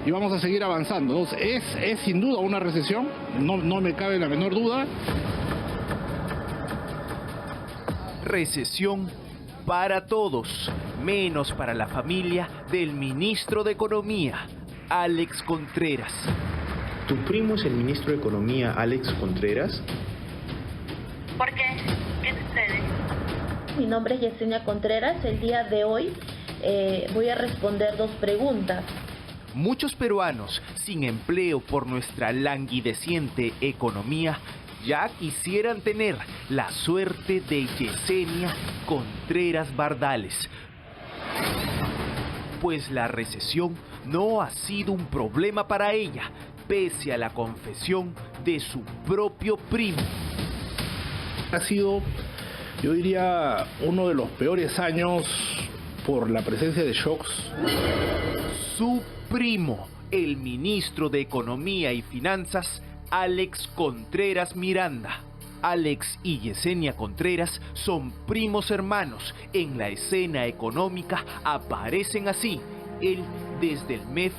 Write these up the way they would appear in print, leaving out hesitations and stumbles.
y vamos a seguir avanzando. Entonces, es sin duda una recesión, no me cabe la menor duda. Recesión para todos, menos para la familia del ministro de Economía, Alex Contreras. ¿Tu primo es el ministro de Economía, Alex Contreras? ¿Por qué? ¿Qué sucede? Mi nombre es Yesenia Contreras. El día de hoy voy a responder 2 preguntas. Muchos peruanos sin empleo por nuestra languideciente economía ya quisieran tener la suerte de Yesenia Contreras Bardales. Pues la recesión no ha sido un problema para ella, pese a la confesión de su propio primo. Ha sido, yo diría, uno de los peores años por la presencia de shocks. Su primo, el ministro de Economía y Finanzas, Alex Contreras Miranda. Alex y Yesenia Contreras son primos hermanos. En la escena económica aparecen así. Él desde el MEF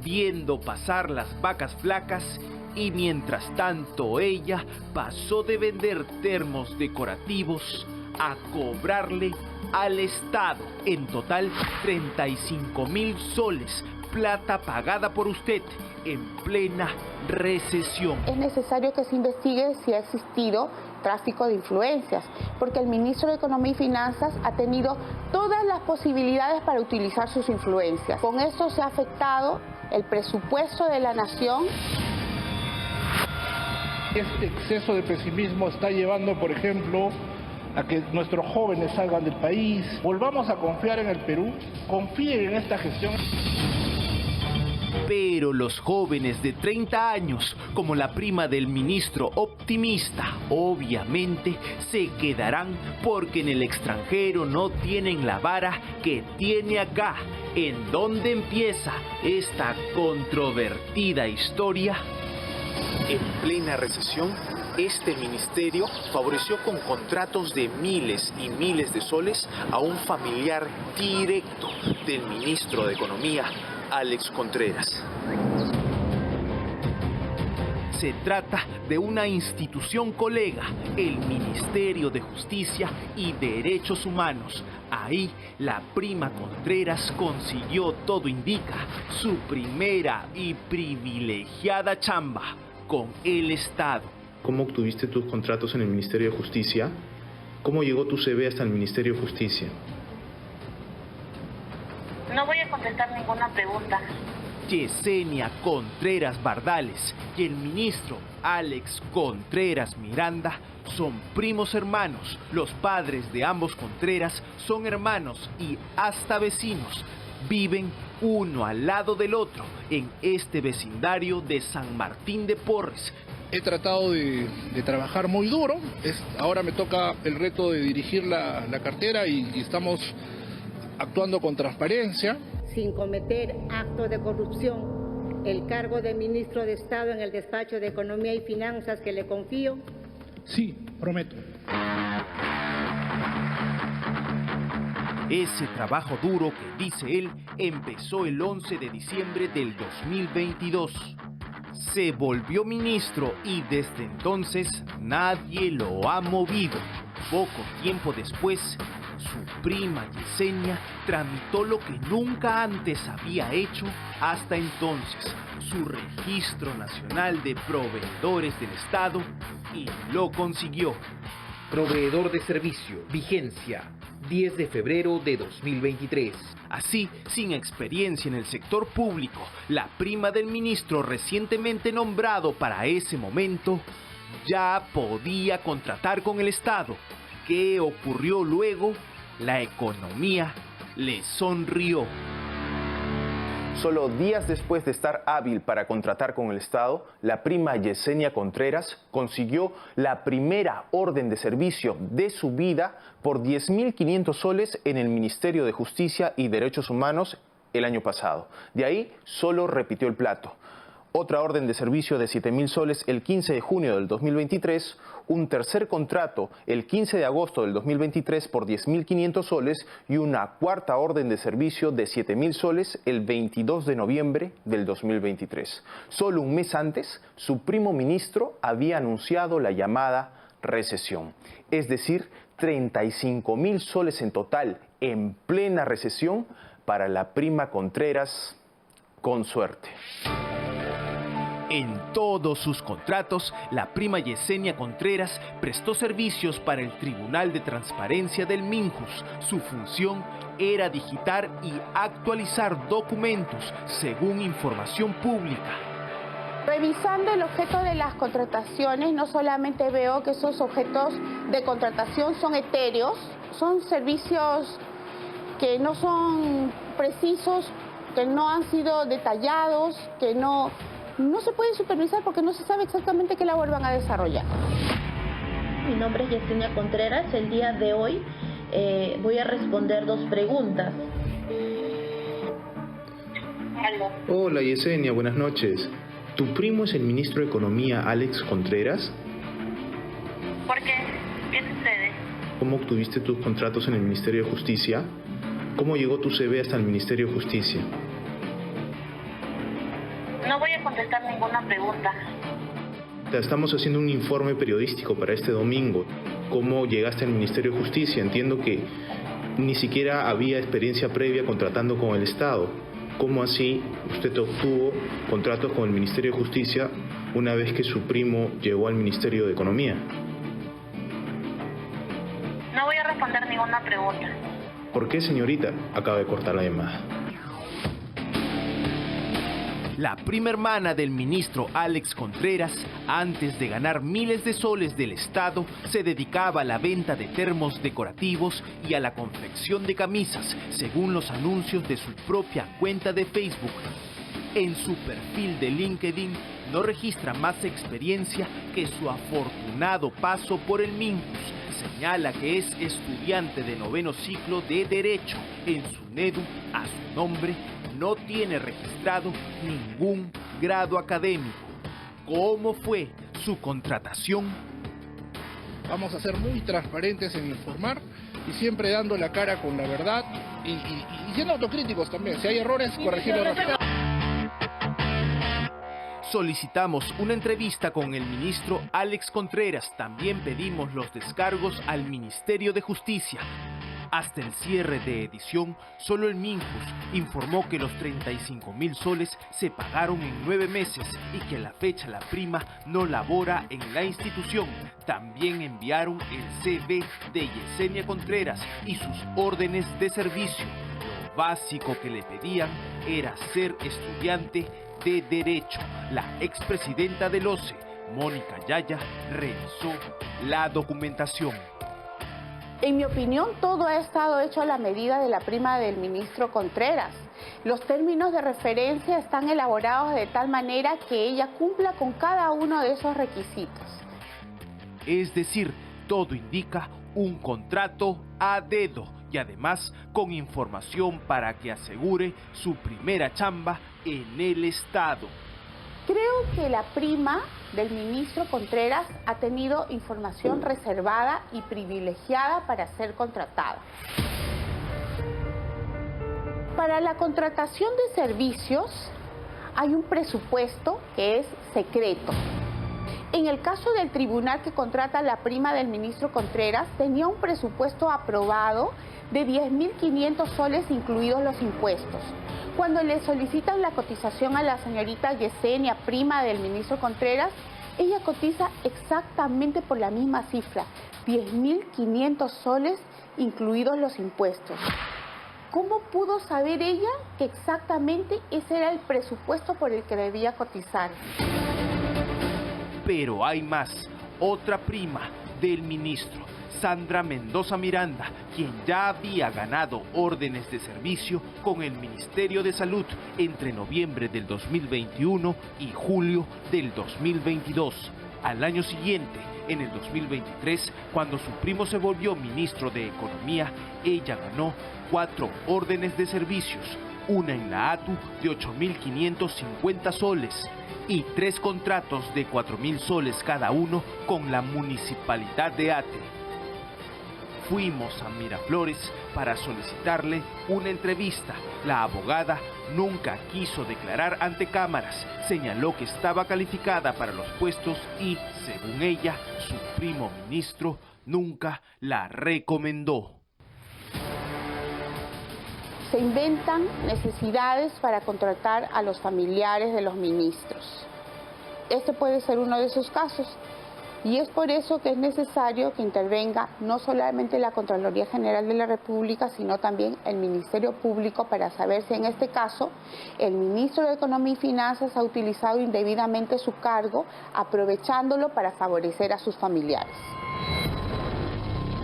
viendo pasar las vacas flacas y mientras tanto ella pasó de vender termos decorativos a cobrarle al Estado. En total 35.000 soles, plata pagada por usted en plena recesión. Es necesario que se investigue si ha existido tráfico de influencias, porque el ministro de Economía y Finanzas ha tenido todas las posibilidades para utilizar sus influencias. Con esto se ha afectado el presupuesto de la nación. Este exceso de pesimismo está llevando, por ejemplo, a que nuestros jóvenes salgan del país. Volvamos a confiar en el Perú, confíen en esta gestión. Pero los jóvenes de 30 años, como la prima del ministro optimista, obviamente se quedarán porque en el extranjero no tienen la vara que tiene acá. ¿En dónde empieza esta controvertida historia? En plena recesión, este ministerio favoreció con contratos de miles y miles de soles a un familiar directo del ministro de Economía, Alex Contreras. Se trata de una institución colega, el Ministerio de Justicia y Derechos Humanos. Ahí la prima Contreras consiguió, todo indica, su primera y privilegiada chamba con el Estado. ¿Cómo obtuviste tus contratos en el Ministerio de Justicia? ¿Cómo llegó tu CV hasta el Ministerio de Justicia? No voy a contestar ninguna pregunta. Yesenia Contreras Bardales y el ministro Alex Contreras Miranda son primos hermanos. Los padres de ambos Contreras son hermanos y hasta vecinos. Viven uno al lado del otro en este vecindario de San Martín de Porres. He tratado de trabajar muy duro. Ahora me toca el reto de dirigir la cartera y estamos actuando con transparencia. Sin cometer actos de corrupción, el cargo de ministro de Estado en el despacho de Economía y Finanzas que le confío. Sí, prometo. Ese trabajo duro que, dice él, empezó el 11 de diciembre del 2022. Se volvió ministro y desde entonces nadie lo ha movido. Poco tiempo después, su prima Yesenia tramitó lo que nunca antes había hecho hasta entonces, su registro nacional de proveedores del Estado, y lo consiguió. Proveedor de servicio, vigencia 10 de febrero de 2023. Así, sin experiencia en el sector público, la prima del ministro recientemente nombrado para ese momento ya podía contratar con el Estado. ¿Qué ocurrió luego? La economía le sonrió. Solo días después de estar hábil para contratar con el Estado, la prima Yesenia Contreras consiguió la primera orden de servicio de su vida por 10.500 soles en el Ministerio de Justicia y Derechos Humanos el año pasado. De ahí solo repitió el plato. otra orden de servicio de 7.000 soles el 15 de junio del 2023, un tercer contrato el 15 de agosto del 2023 por 10.500 soles y una cuarta orden de servicio de 7.000 soles el 22 de noviembre del 2023. Solo un mes antes, su primo ministro había anunciado la llamada recesión, es decir, 35.000 soles en total en plena recesión para la prima Contreras, con suerte. En todos sus contratos, la prima Yesenia Contreras prestó servicios para el Tribunal de Transparencia del Minjus. Su función era digitar y actualizar documentos según información pública. Revisando el objeto de las contrataciones, no solamente veo que esos objetos de contratación son etéreos, son servicios que no son precisos, que no han sido detallados, que no se pueden supervisar porque no se sabe exactamente qué labor van a desarrollar. Mi nombre es Yesenia Contreras. El día de hoy voy a responder dos preguntas. Hola Yesenia, buenas noches. ¿Tu primo es el ministro de Economía, Alex Contreras? ¿Por qué? ¿Qué sucede? ¿Cómo obtuviste tus contratos en el Ministerio de Justicia? ¿Cómo llegó tu CV hasta el Ministerio de Justicia? No voy a contestar ninguna pregunta. Estamos haciendo un informe periodístico para este domingo. ¿Cómo llegaste al Ministerio de Justicia? Entiendo que ni siquiera había experiencia previa contratando con el Estado. ¿Cómo así usted obtuvo contratos con el Ministerio de Justicia una vez que su primo llegó al Ministerio de Economía? No voy a responder ninguna pregunta. ¿Por qué, señorita? Acaba de cortar la llamada. La prima hermana del ministro Alex Contreras, antes de ganar miles de soles del Estado, se dedicaba a la venta de termos decorativos y a la confección de camisas, según los anuncios de su propia cuenta de Facebook. En su perfil de LinkedIn no registra más experiencia que su afortunado paso por el Minjus. Señala que es estudiante de 9º ciclo de Derecho. En su NEDU, a su nombre, no tiene registrado ningún grado académico. ¿Cómo fue su contratación? Vamos a ser muy transparentes en informar y siempre dando la cara con la verdad y siendo autocríticos también. Si hay errores, corregirlos rápido. Solicitamos una entrevista con el ministro Alex Contreras. También pedimos los descargos al Ministerio de Justicia. Hasta el cierre de edición, solo el Minjus informó que los 35.000 soles se pagaron en 9 meses y que a la fecha la prima no labora en la institución. También enviaron el CV de Yesenia Contreras y sus órdenes de servicio. Lo básico que le pedían era ser estudiante de Derecho. La expresidenta del OCE, Mónica Yaya, revisó la documentación. En mi opinión, todo ha estado hecho a la medida de la prima del ministro Contreras. Los términos de referencia están elaborados de tal manera que ella cumpla con cada uno de esos requisitos. Es decir, todo indica un contrato a dedo y además con información para que asegure su primera chamba en el Estado. Creo que la prima del ministro Contreras ha tenido información reservada y privilegiada para ser contratada. Para la contratación de servicios hay un presupuesto que es secreto. En el caso del tribunal que contrata la prima del ministro Contreras, tenía un presupuesto aprobado de 10.500 soles incluidos los impuestos. Cuando le solicitan la cotización a la señorita Yesenia, prima del ministro Contreras, ella cotiza exactamente por la misma cifra, 10.500 soles incluidos los impuestos. ¿Cómo pudo saber ella que exactamente ese era el presupuesto por el que debía cotizar? Pero hay más. Otra prima del ministro, Sandra Mendoza Miranda, quien ya había ganado órdenes de servicio con el Ministerio de Salud entre noviembre del 2021 y julio del 2022. Al año siguiente, en el 2023, cuando su primo se volvió ministro de Economía, ella ganó 4 órdenes de servicios. una en la ATU de 8.550 soles y 3 contratos de 4.000 soles cada uno con la Municipalidad de Ate. Fuimos a Miraflores para solicitarle una entrevista. La abogada nunca quiso declarar ante cámaras, señaló que estaba calificada para los puestos y, según ella, su primo ministro nunca la recomendó. Se inventan necesidades para contratar a los familiares de los ministros. Este puede ser uno de esos casos. Y es por eso que es necesario que intervenga no solamente la Contraloría General de la República, sino también el Ministerio Público para saber si en este caso el ministro de Economía y Finanzas ha utilizado indebidamente su cargo, aprovechándolo para favorecer a sus familiares.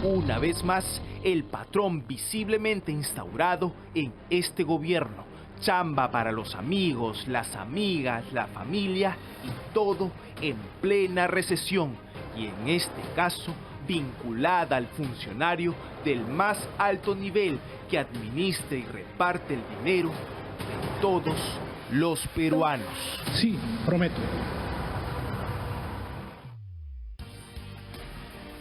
Una vez más, el patrón visiblemente instaurado en este gobierno. Chamba para los amigos, las amigas, la familia y todo en plena recesión. Y en este caso, vinculada al funcionario del más alto nivel que administra y reparte el dinero de todos los peruanos. Sí, prometo.